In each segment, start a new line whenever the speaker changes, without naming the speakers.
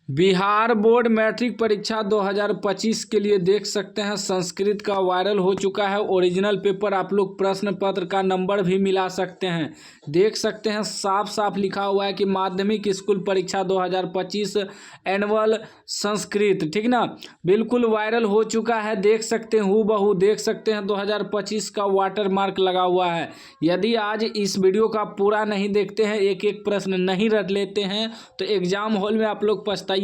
Bihar board matric परीक्षा 2025 के लिए देख सकते हैं संस्कृत का वायरल हो चुका है ओरिजिनल पेपर। आप लोग प्रश्न पत्र का नंबर भी मिला सकते हैं। देख सकते हैं साफ साफ लिखा हुआ है कि माध्यमिक स्कूल परीक्षा 2025 एनुअल संस्कृत, ठीक ना, बिल्कुल वायरल हो चुका है। देख सकते हैं हूबहू देख सकते हैं 2025 का वाटर मार्क लगा हुआ है। यदि आज इस वीडियो का पूरा नहीं देखते हैं, एक एक प्रश्न नहीं रट लेते हैं, तो एग्जाम हॉल में आप लोग पछताइएगा।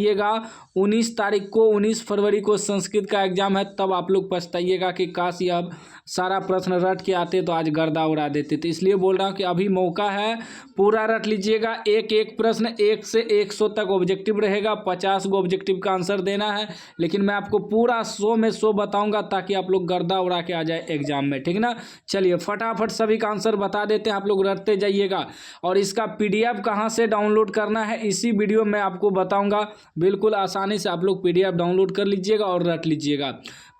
19 तारीख को 19 फरवरी को संस्कृत का एग्जाम है, तब आप लोग पछताइएगा कि काश ये अब सारा प्रश्न रट के आते तो आज गर्दा उड़ा देते। तो इसलिए बोल रहा हूँ कि अभी मौका है, पूरा रट लीजिएगा। एक एक प्रश्न 1 से 100 तक ऑब्जेक्टिव रहेगा, 50 गो ऑब्जेक्टिव का आंसर देना है। लेकिन मैं आपको पूरा 100 में 100 बताऊंगा ताकि आप लोग गर्दा उड़ा के आ जाए एग्जाम में, ठीक ना। चलिए फटाफट सभी का आंसर बता देते हैं, आप लोग रटते जाइएगा। और इसका PDF कहाँ से डाउनलोड करना है इसी वीडियो में आपको बताऊंगा। बिल्कुल आसानी से आप लोग PDF डाउनलोड कर लीजिएगा और रट लीजिएगा।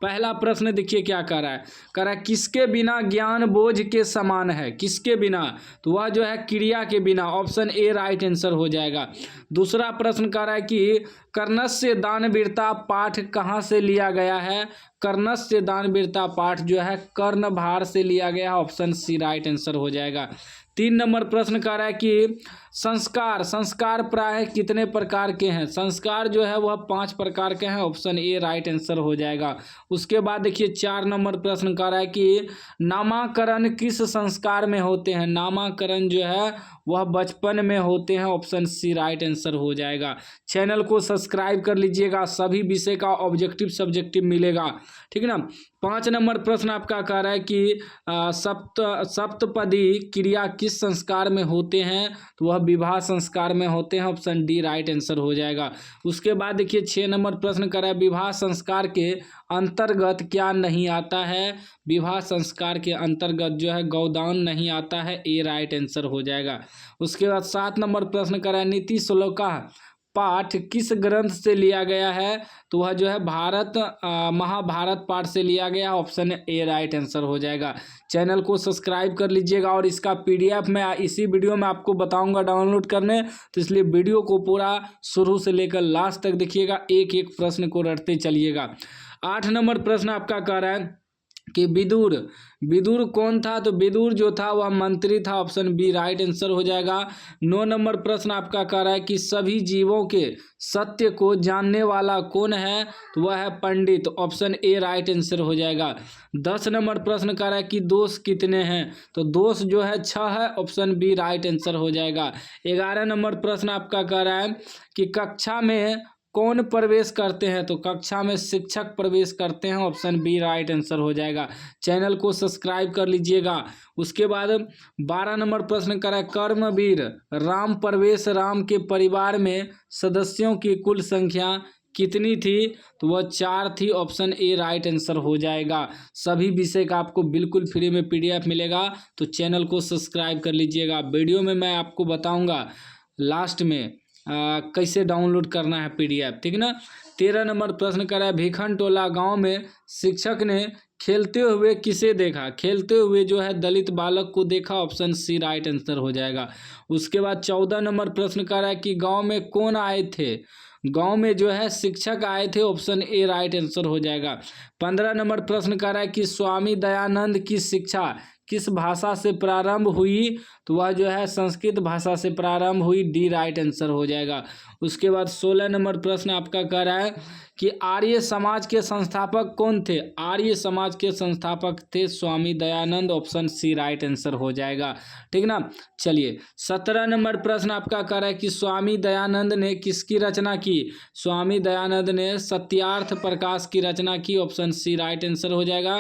पहला प्रश्न देखिए क्या कह रहा है किसके बिना ज्ञान बोझ के समान है। किसके बिना, तो वह जो है क्रिया के बिना, ऑप्शन ए राइट आंसर हो जाएगा। दूसरा प्रश्न कह रहा है कि कर्णस्य दानवीरता पाठ कहाँ से लिया गया है। कर्णस्य दानवीरता पाठ जो है कर्णभार से लिया गया है, ऑप्शन सी राइट आंसर हो जाएगा। 3 नंबर प्रश्न कह रहा है कि संस्कार प्राय कितने प्रकार के हैं। संस्कार जो है वह 5 प्रकार के हैं, ऑप्शन ए राइट आंसर हो जाएगा। उसके बाद देखिए 4 नंबर प्रश्न कह रहा है कि नामाकरण किस संस्कार में होते हैं। नामाकरण जो है वह बचपन में होते हैं, ऑप्शन सी राइट आंसर हो जाएगा। चैनल को सब्सक्राइब कर लीजिएगा, सभी विषय का ऑब्जेक्टिव सब्जेक्टिव मिलेगा, ठीक है ना। 5 नंबर प्रश्न आपका कह रहा है कि सप्तपदी क्रिया किस संस्कार में होते हैं, तो वह विवाह संस्कार में होते हैं, ऑप्शन डी राइट आंसर हो जाएगा। उसके बाद देखिए 6 नंबर प्रश्न कर रहा है विवाह संस्कार के अंतर्गत क्या नहीं आता है। विवाह संस्कार के अंतर्गत जो है गौदान नहीं आता है, ए राइट आंसर हो जाएगा। उसके बाद 7 नंबर प्रश्न कर रहा है नीति श्लोका पाठ किस ग्रंथ से लिया गया है, तो वह जो है महाभारत पाठ से लिया गया, ऑप्शन ए राइट आंसर हो जाएगा। चैनल को सब्सक्राइब कर लीजिएगा और इसका PDF मैं इसी वीडियो में आपको बताऊंगा डाउनलोड करने, तो इसलिए वीडियो को पूरा शुरू से लेकर लास्ट तक देखिएगा, एक एक प्रश्न को रटते चलिएगा। 8 नंबर प्रश्न आपका कह रहा है कि विदुर कौन था, तो विदुर जो था वह मंत्री था, ऑप्शन बी राइट आंसर हो जाएगा। 9 नंबर प्रश्न आपका कह रहा है कि सभी जीवों के सत्य को जानने वाला कौन है, तो वह है पंडित, ऑप्शन ए राइट आंसर हो जाएगा। 10 नंबर प्रश्न कह रहा है कि दोष कितने हैं, तो दोष जो है 6 है, ऑप्शन बी राइट आंसर हो जाएगा। 11 नंबर प्रश्न आपका कह रहा है कि कक्षा में कौन प्रवेश करते हैं, तो कक्षा में शिक्षक प्रवेश करते हैं, ऑप्शन बी राइट आंसर हो जाएगा। चैनल को सब्सक्राइब कर लीजिएगा। उसके बाद 12 नंबर प्रश्न करा कर्मवीर राम प्रवेश राम के परिवार में सदस्यों की कुल संख्या कितनी थी, तो वह 4 थी, ऑप्शन ए राइट आंसर हो जाएगा। सभी विषय का आपको बिल्कुल फ्री में PDF मिलेगा, तो चैनल को सब्सक्राइब कर लीजिएगा। वीडियो में मैं आपको बताऊंगा लास्ट में कैसे डाउनलोड करना है PDF, ठीक ना। 13 नंबर प्रश्न कर रहा है भिखन टोला गांव में शिक्षक ने खेलते हुए किसे देखा। खेलते हुए जो है दलित बालक को देखा, ऑप्शन सी राइट आंसर हो जाएगा। उसके बाद 14 नंबर प्रश्न कर रहा है कि गांव में कौन आए थे। गांव में जो है शिक्षक आए थे, ऑप्शन ए राइट आंसर हो जाएगा। 15 नंबर प्रश्न कर रहा है कि स्वामी दयानंद की शिक्षा किस भाषा से प्रारंभ हुई, तो वह जो है संस्कृत भाषा से प्रारंभ हुई, डी राइट आंसर हो जाएगा। उसके बाद 16 नंबर प्रश्न आपका कह रहा है कि आर्य समाज के संस्थापक कौन थे। आर्य समाज के संस्थापक थे Swami Dayanand, option C right answer हो जाएगा, ठीक ना। चलिए 17 नंबर प्रश्न आपका कह रहा है कि स्वामी दयानंद ने किसकी रचना की। स्वामी दयानंद ने सत्यार्थ प्रकाश की रचना की, ऑप्शन सी राइट आंसर हो जाएगा।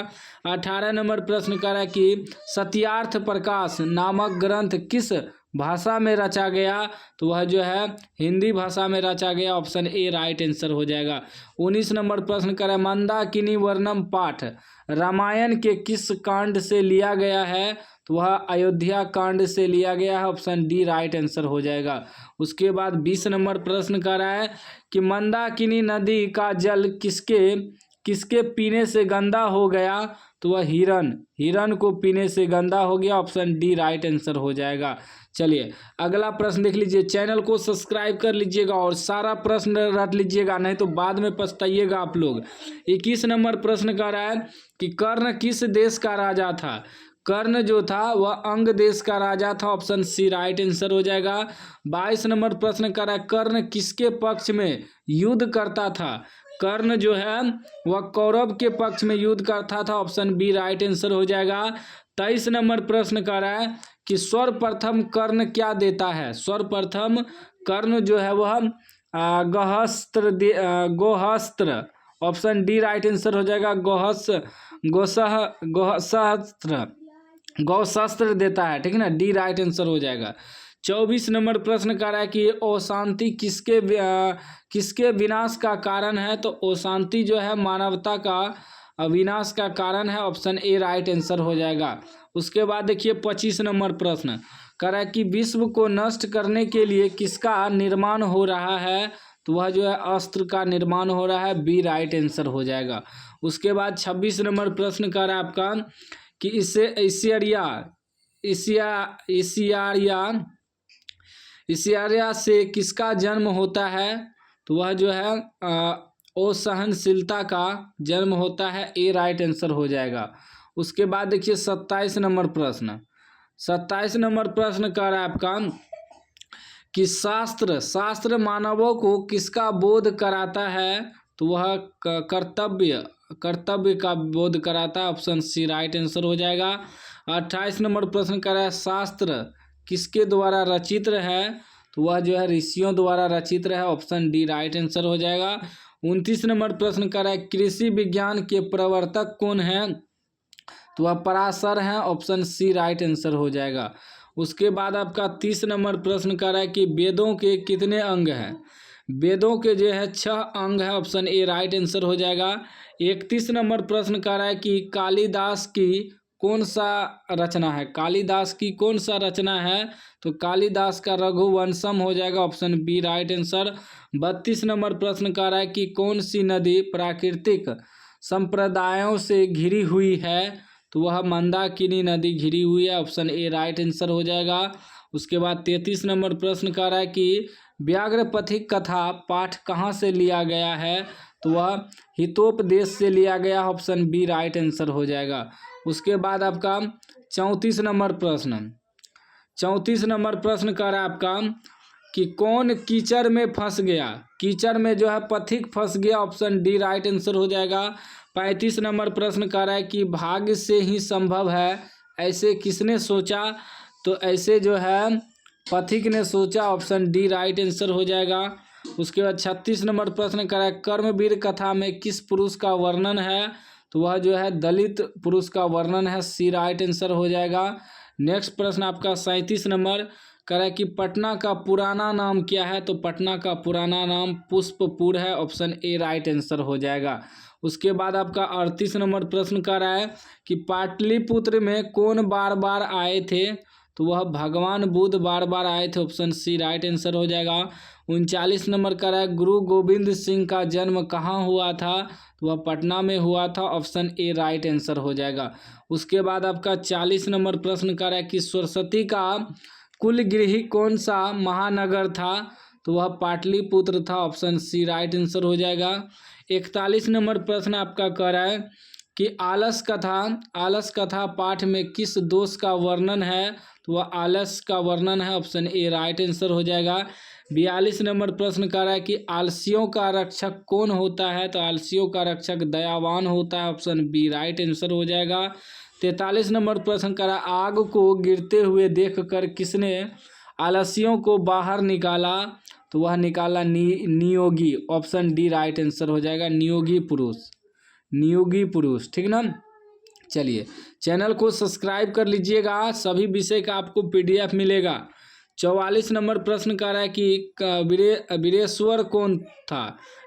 18 नंबर प्रश्न कह रहा है कि सत्यार्थ प्रकाश नामक ग्रंथ किस भाषा में रचा गया, तो वह जो है हिंदी भाषा में रचा गया, ऑप्शन ए राइट आंसर हो जाएगा। 19 नंबर प्रश्न कर रहा है मंदाकिनी वर्णम पाठ रामायण के किस कांड से लिया गया है, तो वह अयोध्या कांड से लिया गया है, ऑप्शन डी राइट आंसर हो जाएगा। उसके बाद 20 नंबर प्रश्न कर रहा है कि मंदाकिनी नदी का जल किसके किसके पीने से गंदा हो गया, तो वह हिरन को पीने से गंदा हो गया, ऑप्शन डी राइट आंसर हो जाएगा। चलिए अगला प्रश्न देख लीजिए, चैनल को सब्सक्राइब कर लीजिएगा और सारा प्रश्न रट लीजिएगा, नहीं तो बाद में पछताइएगा आप लोग। 21 नंबर प्रश्न कह रहा है कि कर्ण किस देश का राजा था। कर्ण जो था वह अंग देश का राजा था, ऑप्शन सी राइट आंसर हो जाएगा। 22 नंबर प्रश्न कर रहा है कर्ण किसके पक्ष में युद्ध करता था। कर्ण जो है वह कौरव के पक्ष में युद्ध करता था, ऑप्शन बी राइट आंसर हो जाएगा। 23 नंबर प्रश्न कर रहा है कि सर्वप्रथम कर्ण क्या देता है। सर्वप्रथम कर्ण जो है वह गोहस्त्र, ऑप्शन डी राइट आंसर हो जाएगा। गौशस्त्र देता है, ठीक है ना, डी राइट आंसर हो जाएगा। 24 नंबर प्रश्न कर रहा है कि अशांति किसके विनाश का कारण है। तो अशांति जो है मानवता का विनाश का कारण है, ऑप्शन ए राइट आंसर हो जाएगा। उसके बाद देखिए 25 नंबर प्रश्न कर रहा है कि विश्व को नष्ट करने के लिए किसका निर्माण हो रहा है। तो वह जो है अस्त्र का निर्माण हो रहा है, बी राइट आंसर हो जाएगा। उसके बाद 26 नंबर प्रश्न कर रहा है आपका कि इसियारिया से किसका जन्म होता है। तो वह जो है असहनशीलता का जन्म होता है, ए राइट आंसर हो जाएगा। उसके बाद देखिए 27 नंबर प्रश्न कर रहा है आपका कि शास्त्र मानवों को किसका बोध कराता है। तो वह कर्तव्य का बोध कराता है, ऑप्शन सी राइट आंसर हो जाएगा। 28 नंबर प्रश्न कर रहा है शास्त्र किसके द्वारा रचित है। तो वह जो है ऋषियों द्वारा रचित है, ऑप्शन डी राइट आंसर हो जाएगा। 29 नंबर प्रश्न कर रहा है कृषि विज्ञान के प्रवर्तक कौन है। तो वह पराशर हैं, ऑप्शन सी राइट आंसर हो जाएगा। उसके बाद आपका 30 नंबर प्रश्न कर रहा है कि वेदों के कितने अंग हैं। वेदों के जो है 6 अंग है, ऑप्शन ए राइट आंसर हो जाएगा। 31 नंबर प्रश्न कर रहा है कि कालिदास की कौन सा रचना है। कालिदास की कौन सा रचना है। तो कालिदास का रघुवंशम हो जाएगा, ऑप्शन बी राइट आंसर। 32 नंबर प्रश्न कर रहा है कि कौन सी नदी प्राकृतिक संप्रदायों से घिरी हुई है। तो वह मंदाकिनी नदी घिरी हुई है, ऑप्शन ए राइट आंसर हो जाएगा। उसके बाद 33 नंबर प्रश्न कर रहा है कि व्याघ्रपथिक कथा पाठ कहाँ से लिया गया है। तो वह हितोपदेश से लिया गया, ऑप्शन बी राइट आंसर हो जाएगा। उसके बाद आपका 34 नंबर प्रश्न कर रहा है आपका कि कौन कीचड़ में फंस गया। कीचड़ में जो है पथिक फंस गया, ऑप्शन डी राइट आंसर हो जाएगा। 35 नंबर प्रश्न कर रहा है कि भाग्य से ही संभव है, ऐसे किसने सोचा। तो ऐसे जो है पथिक ने सोचा, ऑप्शन डी राइट आंसर हो जाएगा। उसके बाद 36 नंबर प्रश्न कर रहा है कर्मवीर कथा में किस पुरुष का वर्णन है। तो वह जो है दलित पुरुष का वर्णन है, सी राइट आंसर हो जाएगा। नेक्स्ट प्रश्न आपका 37 नंबर कह रहा है कि पटना का पुराना नाम क्या है। तो पटना का पुराना नाम पुष्पपुर है, ऑप्शन ए राइट आंसर हो जाएगा। उसके बाद आपका 38 नंबर प्रश्न कर रहा है कि पाटलिपुत्र में कौन बार बार आए थे। तो वह भगवान बुद्ध बार बार आए थे, ऑप्शन सी राइट आंसर हो जाएगा। 39 नंबर का है गुरु गोविंद सिंह का जन्म कहाँ हुआ था। तो वह पटना में हुआ था, ऑप्शन ए राइट आंसर हो जाएगा। उसके बाद आपका 40 नंबर प्रश्न कर रहा है कि सरस्वती का कुलगृह कौन सा महानगर था। तो वह पाटलिपुत्र था, ऑप्शन सी राइट आंसर हो जाएगा। 41 नंबर प्रश्न आपका कह रहा है कि आलस कथा पाठ में किस दोष का वर्णन है। तो वह आलस का वर्णन है, ऑप्शन ए राइट आंसर हो जाएगा। 42 नंबर प्रश्न कर रहा है कि आलसियों का रक्षक कौन होता है। तो आलसियों का रक्षक दयावान होता है, ऑप्शन बी राइट आंसर हो जाएगा। 43 नंबर प्रश्न कर रहा है आग को गिरते हुए देखकर किसने आलसियों को बाहर निकाला। तो वह निकाला नियोगी, ऑप्शन डी राइट आंसर हो जाएगा। नियोगी पुरुष, ठीक ना। चलिए चैनल को सब्सक्राइब कर लीजिएगा, सभी विषय का आपको PDF मिलेगा। 44 नंबर प्रश्न कर रहा है कि वीरेश्वर कौन था।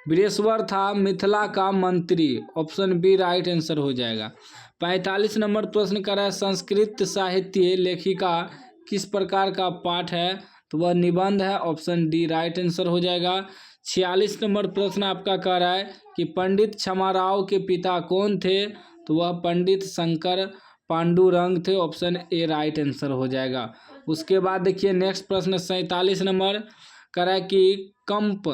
वीरेश्वर था मिथिला का मंत्री, ऑप्शन बी राइट आंसर हो जाएगा। 45 नंबर प्रश्न कर रहा है संस्कृत साहित्य लेखिका किस प्रकार का पाठ है। तो वह निबंध है, ऑप्शन डी राइट आंसर हो जाएगा। 46 नंबर प्रश्न आपका कह रहा है कि पंडित क्षमाराव के पिता कौन थे? तो वह पंडित शंकर पांडुरंग थे। ऑप्शन ए राइट आंसर हो जाएगा। उसके बाद देखिए नेक्स्ट प्रश्न 47 नंबर कह रहा है कि कंप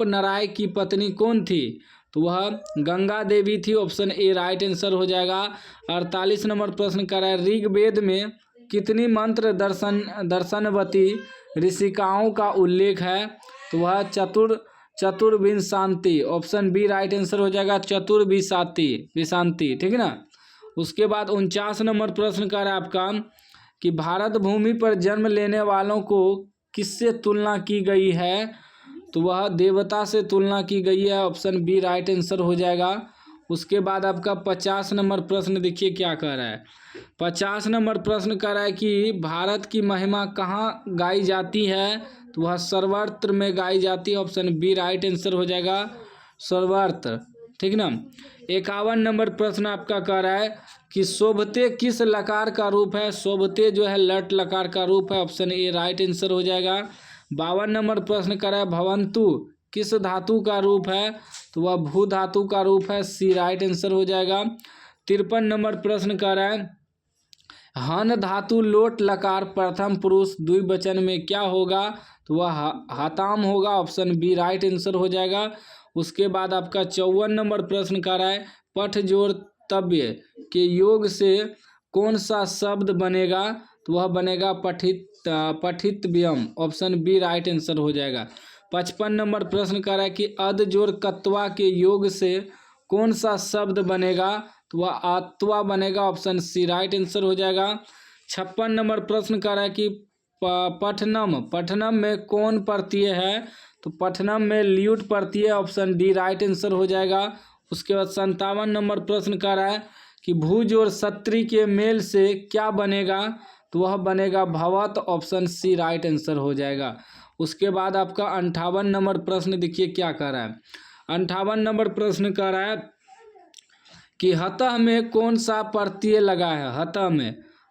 नराय की पत्नी कौन थी? तो वह गंगा देवी थी। ऑप्शन ए राइट आंसर हो जाएगा। 48 नंबर प्रश्न कह रहा है ऋग्वेद में कितनी मंत्र दर्शनवती ऋषिकाओं का उल्लेख है? तो वह चतुर्विंशांति। ऑप्शन बी राइट आंसर हो जाएगा, चतुर्विशांति। ठीक है ना। उसके बाद 49 नंबर प्रश्न कह रहा है आपका कि भारत भूमि पर जन्म लेने वालों को किससे तुलना की गई है? तो वह देवता से तुलना की गई है। ऑप्शन बी राइट आंसर हो जाएगा। उसके बाद आपका 50 नंबर प्रश्न देखिए क्या कह रहा है। 50 नंबर प्रश्न कह रहा है कि भारत की महिमा कहाँ गाई जाती है? तो वह सर्वत्र में गाई जाती है। ऑप्शन बी राइट आंसर हो जाएगा, सर्वत्र। ठीक ना। 51 नंबर प्रश्न आपका कह रहा है कि शोभते किस लकार का रूप है? शोभते जो है लट लकार का रूप है। ऑप्शन ए राइट आंसर हो जाएगा। 52 नंबर प्रश्न कर रहा है भवंतु किस धातु का रूप है? तो वह भू धातु का रूप है। सी राइट आंसर हो जाएगा। 53 नंबर प्रश्न कर रहा है हन धातु लोट लकार प्रथम पुरुष द्विवचन में क्या होगा? तो वह हताम होगा। ऑप्शन बी राइट आंसर हो जाएगा। उसके बाद आपका 54 नंबर प्रश्न कर रहा है पठ जोड़ तव्य के योग से कौन सा शब्द बनेगा? तो वह बनेगा पठितव्यम। ऑप्शन बी राइट आंसर हो जाएगा। 55 नंबर प्रश्न कर रहा है कि अद जोड़ कत्वा के योग से कौन सा शब्द बनेगा? तो वह आत्वा बनेगा। ऑप्शन सी राइट आंसर हो जाएगा। 56 नंबर प्रश्न कर रहा है कि पठनम में कौन प्रत्यय है? तो पठनम में ल्यूट प्रत्यय। ऑप्शन डी राइट आंसर हो जाएगा। उसके बाद 57 नंबर प्रश्न कर रहा है कि भू जोड़ सत्री के मेल से क्या बनेगा? तो वह बनेगा भवत। ऑप्शन सी राइट आंसर हो जाएगा। उसके बाद आपका 58 नंबर प्रश्न देखिए क्या कर रहा है। 58 नंबर प्रश्न कर रहा है कि हतः में कौन सा प्रत्यय लगा है?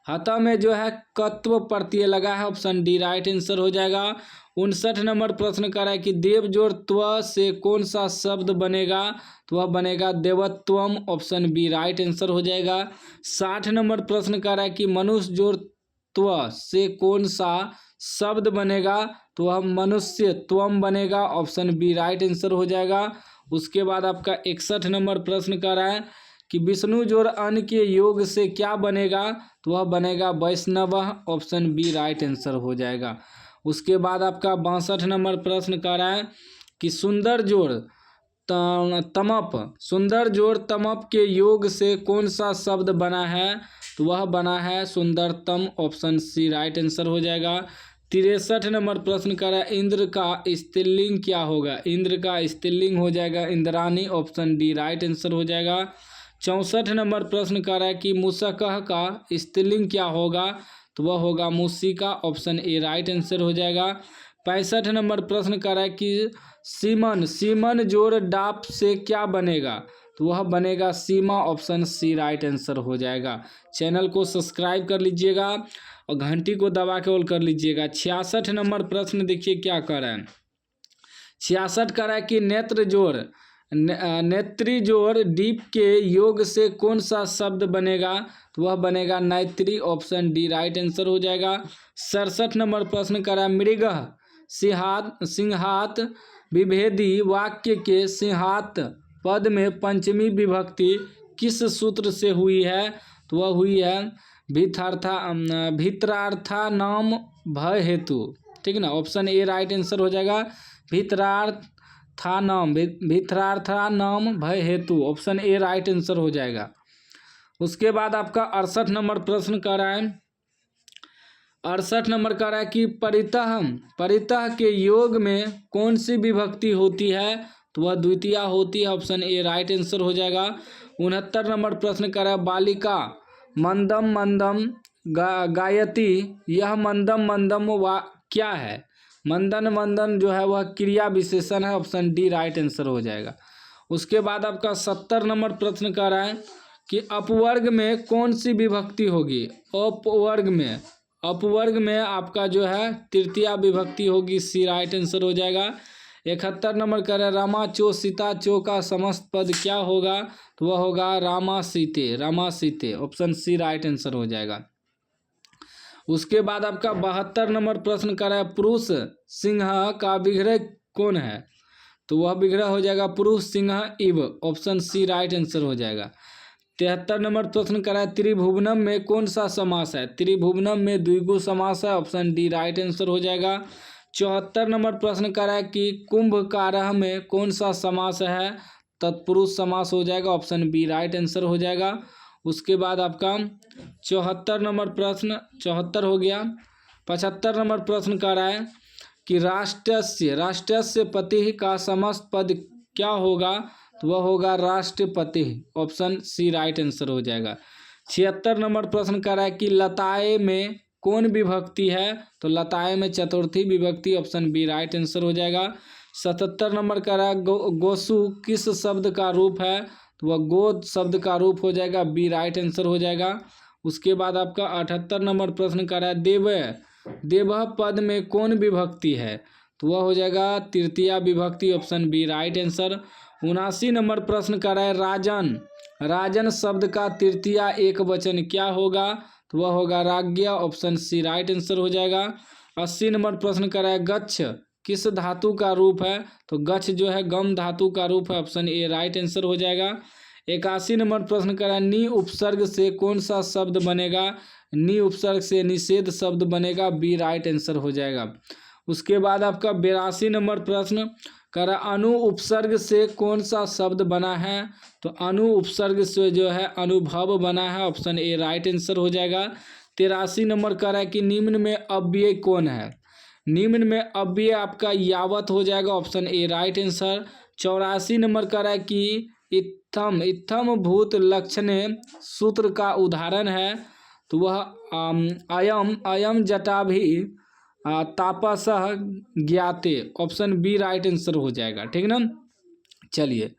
हतः में जो है कत्व प्रत्यय लगा है। ऑप्शन डी राइट आंसर हो जाएगा। 59 नंबर प्रश्न कर रहा है कि देव जोड़ त्व से कौन सा शब्द बनेगा? तो वह बनेगा देवत्वम। ऑप्शन बी राइट आंसर हो जाएगा। 60 नंबर प्रश्न कर रहा है कि मनुष्य जोड़ त्व से कौन सा शब्द बनेगा? तो वह मनुष्य त्वम बनेगा। ऑप्शन बी राइट आंसर हो जाएगा। उसके बाद आपका 61 नंबर प्रश्न कर रहा है कि विष्णु जोड़ अन्न के योग से क्या बनेगा? तो वह बनेगा वैष्णव। ऑप्शन बी राइट आंसर हो जाएगा। उसके बाद आपका 62 नंबर प्रश्न कर रहा है कि सुंदर जोड़ तमप के योग से कौन सा शब्द बना है? तो वह बना है सुंदरतम। ऑप्शन सी राइट आंसर हो जाएगा। 63 नंबर प्रश्न कर रहा है इंद्र का स्त्रीलिंग क्या होगा? इंद्र का स्त्रीलिंग हो जाएगा Indrani. Option D right answer हो जाएगा। 64 नंबर प्रश्न कर रहा है कि मुसकह का स्त्रीलिंग क्या होगा? तो वह होगा मूसिका। ऑप्शन ए राइट आंसर हो जाएगा। 65 नंबर प्रश्न कर रहा है कि सीमन जोड़ डाप से क्या बनेगा? तो वह बनेगा सीमा। ऑप्शन सी राइट आंसर हो जाएगा। चैनल को सब्सक्राइब कर लीजिएगा और घंटी को दबा के ऑल कर लीजिएगा। 66 नंबर प्रश्न देखिए क्या कर रहा है। 66 कर रहा है कि नेत्री जोड़ डीप के योग से कौन सा शब्द बनेगा? तो वह बनेगा Naitri. Option D right answer हो जाएगा। 67 नंबर प्रश्न कर रहा है मृगः सिंहात विभेदी वाक्य के सिंहात पद में पंचमी विभक्ति किस सूत्र से हुई है? तो वह हुई है भित्रार्था नाम भय हेतु। ठीक ना। ऑप्शन ए राइट आंसर हो जाएगा। भित्रार्था नाम भय हेतु। ऑप्शन ए राइट आंसर हो जाएगा। उसके बाद आपका 68 नंबर प्रश्न कर रहा है 68 नंबर कर रहा है कि परितः के योग में कौन सी विभक्ति होती है? तो वह द्वितीया होती है। ऑप्शन ए राइट आंसर हो जाएगा। 69 नंबर प्रश्न कर रहा है बालिका मंदम गायती यह मंदम क्या है? मंदन जो है वह क्रिया विशेषण है। ऑप्शन डी राइट आंसर हो जाएगा। उसके बाद आपका 70 नंबर प्रश्न कर रहा है कि अपवर्ग में कौन सी विभक्ति होगी? अपवर्ग में अपवर्ग में आपका जो है तृतीया विभक्ति होगी, सी राइट आंसर हो जाएगा। 71 नंबर कर रहे रामा चो सीता चो का समस्त पद क्या होगा, तो वह होगा रामा सीते, रामा सीते, ऑप्शन सी राइट आंसर हो जाएगा। उसके बाद आपका 72 नंबर प्रश्न कर रहा है पुरुष सिंह का विग्रह कौन है, तो वह विग्रह हो जाएगा पुरुष सिंह इव, ऑप्शन सी राइट आंसर हो जाएगा। 73 नंबर प्रश्न करा है त्रिभुवनम में कौन सा समास है, त्रिभुवनम में द्विगु समास है, ऑप्शन डी राइट आंसर हो जाएगा। 74 नंबर प्रश्न करा है कि कुंभकारः में कौन सा समास है, तत्पुरुष समास हो जाएगा, ऑप्शन बी राइट आंसर हो जाएगा। उसके बाद आपका 74 नंबर प्रश्न 74 हो गया। 75 नंबर प्रश्न कह रहा है कि राष्ट्रस्य पति का समस्त पद क्या होगा, तो वह होगा राष्ट्रपति, ऑप्शन सी राइट आंसर हो जाएगा। 76 नंबर प्रश्न कह रहा है कि लताए में कौन विभक्ति है, तो लताए में चतुर्थी विभक्ति, ऑप्शन बी राइट आंसर हो जाएगा। 77 नंबर कह रहा है गोसु किस शब्द का रूप है, तो वह गोद शब्द का रूप हो जाएगा, बी राइट आंसर हो जाएगा। उसके बाद आपका 78 नंबर प्रश्न कर रहा है देव पद में कौन विभक्ति है, तो वह हो जाएगा तृतीया विभक्ति, ऑप्शन बी राइट आंसर। 79 नंबर प्रश्न कर रहा है राजन शब्द का तृतीया एक वचन क्या होगा, तो वह होगा राज्ञा, ऑप्शन सी राइट आंसर हो जाएगा। 80 नंबर प्रश्न कर रहा है गच्छ किस धातु का रूप है, तो गच्छ जो है गम धातु का रूप है, ऑप्शन ए राइट आंसर हो जाएगा। 81 नंबर प्रश्न कर रहा है नि उपसर्ग से कौन सा शब्द बनेगा, नि उपसर्ग से निषेध शब्द बनेगा, बी राइट आंसर हो जाएगा। उसके बाद आपका 82 नंबर प्रश्न कर अनु उपसर्ग से कौन सा शब्द बना है, तो अनु उपसर्ग से जो है अनुभव बना है, ऑप्शन ए राइट आंसर हो जाएगा। 83 नंबर कर रहा है कि निम्न में अव्यय कौन है, निम्न में अव्यय आपका यावत हो जाएगा, option A right answer. 84 number कर रहा है कि इत्थम भूत लक्षणे सूत्र का उदाहरण है, तो वह अयम जटा भी तापसः ज्ञाते, ऑप्शन बी राइट आंसर हो जाएगा, ठीक ना। चलिए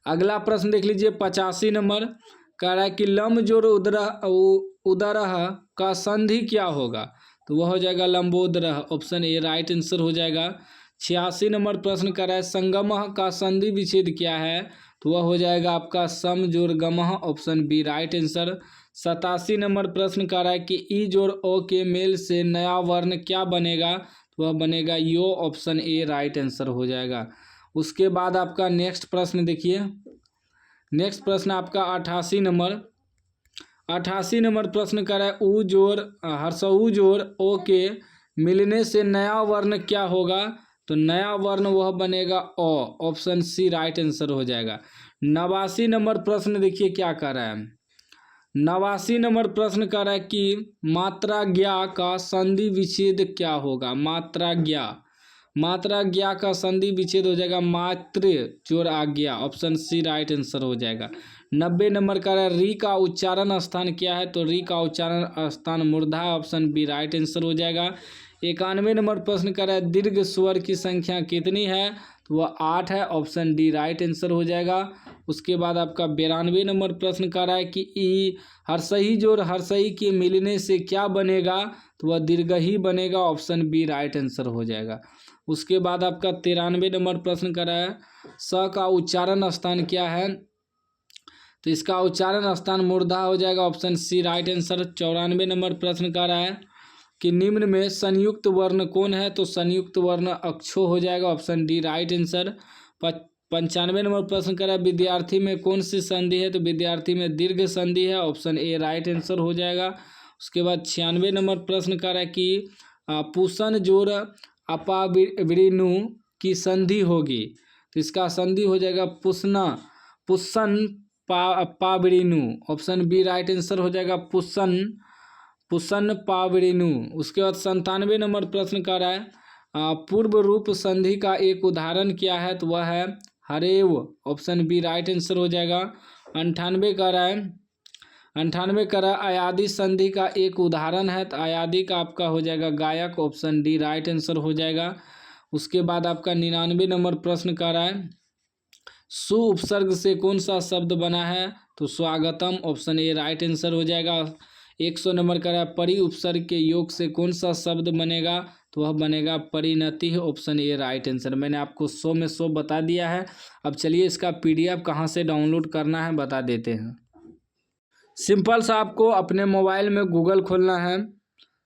अगला प्रश्न देख लीजिए। 85 नंबर कह रहा है कि लम जोड़ उदरः का संधि क्या होगा, तो वह हो जाएगा लंबोदरः, ऑप्शन ए राइट आंसर हो जाएगा। 86 नंबर प्रश्न कर रहा है संगमः का संधि विच्छेद क्या है, तो वह हो जाएगा आपका सम जोड़ गमः, option B right answer. 87 number प्रश्न कर रहा है कि ई जोड़ ओ के मेल से नया वर्ण क्या बनेगा, तो वह बनेगा यो, ऑप्शन ए राइट आंसर हो जाएगा। उसके बाद आपका नेक्स्ट प्रश्न देखिए। नेक्स्ट प्रश्न आपका 88 नंबर प्रश्न कर रहा है ऊ जोड़ हर्षऊ जोड़ ओ के मिलने से नया वर्ण क्या होगा, तो नया वर्ण वह बनेगा ओ, ऑप्शन सी राइट आंसर हो जाएगा। 89 नंबर प्रश्न देखिए क्या कर रहा है। 89 नंबर प्रश्न कर रहा है कि मात्रा ज्ञा का संधि विच्छेद क्या होगा, मात्रा ज्ञा का संधि विच्छेद हो जाएगा मात्र जोड़ आज्ञा, ऑप्शन सी राइट आंसर हो जाएगा। 90 नंबर का री का उच्चारण स्थान क्या है, तो री का उच्चारण स्थान मूर्धा, ऑप्शन बी राइट आंसर हो जाएगा। 91 नंबर प्रश्न कर रहा है दीर्घ स्वर की संख्या कितनी है, तो वह 8 है, ऑप्शन डी राइट आंसर हो जाएगा। उसके बाद आपका 92 नंबर प्रश्न कर रहा है कि ई हर्षई जोड़ हर्षई के मिलने से क्या बनेगा, तो वह दीर्घ ही बनेगा, ऑप्शन बी राइट आंसर हो जाएगा। उसके बाद आपका 93 नंबर प्रश्न कर रहा है स का उच्चारण स्थान क्या है, तो इसका उच्चारण स्थान मूर्धा हो जाएगा, ऑप्शन सी राइट आंसर। 94 नंबर प्रश्न कर रहा है कि निम्न में संयुक्त वर्ण कौन है, तो संयुक्त वर्ण अक्षो हो जाएगा, option D right answer. 95 number प्रश्न कर रहा है विद्यार्थी में कौन सी संधि है, तो विद्यार्थी में दीर्घ संधि है, ऑप्शन ए राइट आंसर हो जाएगा। उसके बाद 96 नंबर प्रश्न कर रहा है कि पुसन जोड़ अपाविनु की संधि होगी, तो इसका संधि हो जाएगा पुसन पाविनु, ऑप्शन बी राइट आंसर हो जाएगा पुसन पाविनु। उसके बाद 97 नंबर प्रश्न कर रहा है पूर्व रूप संधि का एक उदाहरण क्या है, तो वह है हरेव, ऑप्शन बी राइट आंसर हो जाएगा। 98 कर रहा है अयादि संधि का एक उदाहरण है, तो अयादि का आपका हो जाएगा गायक, ऑप्शन डी राइट आंसर हो जाएगा। उसके बाद आपका 99 नंबर प्रश्न कर रहा है सु उपसर्ग से कौन सा शब्द बना है, तो स्वागतम, ऑप्शन ए राइट आंसर हो जाएगा। 100 नंबर का है परि उपसर्ग के योग से कौन सा शब्द बनेगा, तो वह बनेगा परिणति। Option A right answer. मैंने आपको 100 में 100 बता दिया है। अब चलिए इसका PDF कहाँ से डाउनलोड करना है बता देते हैं। सिंपल सा आपको अपने मोबाइल में गूगल खोलना है,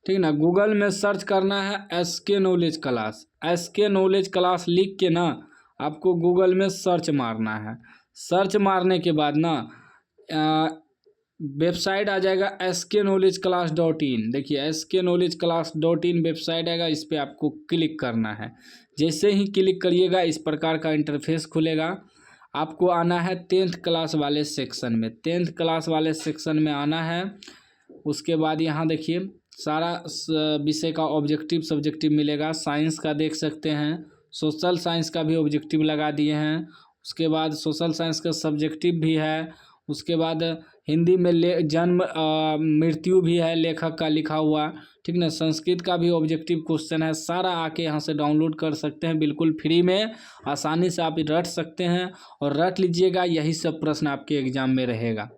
ठीक ना। गूगल में सर्च करना है SK knowledge class. SK knowledge class लिख के ना आपको गूगल में सर्च मारना है। सर्च मारने के बाद ना वेबसाइट आ जाएगा sknowledgeclass.in। देखिए sknowledgeclass.in वेबसाइट आएगा, इस पर आपको क्लिक करना है। जैसे ही क्लिक करिएगा इस प्रकार का इंटरफेस खुलेगा। आपको आना है 10th क्लास वाले सेक्शन में। 10th क्लास वाले सेक्शन में आना है। उसके बाद यहाँ देखिए सारा विषय का ऑब्जेक्टिव सब्जेक्टिव मिलेगा। साइंस का देख सकते हैं, सोशल साइंस का भी ऑब्जेक्टिव लगा दिए हैं। उसके बाद सोशल साइंस का सब्जेक्टिव भी है। उसके बाद हिंदी में जन्म मृत्यु भी है लेखक का लिखा हुआ, ठीक ना। संस्कृत का भी ऑब्जेक्टिव क्वेश्चन है। सारा आके यहाँ से डाउनलोड कर सकते हैं बिल्कुल फ्री में, आसानी से आप रट सकते हैं और रट लीजिएगा। यही सब प्रश्न आपके एग्जाम में रहेगा।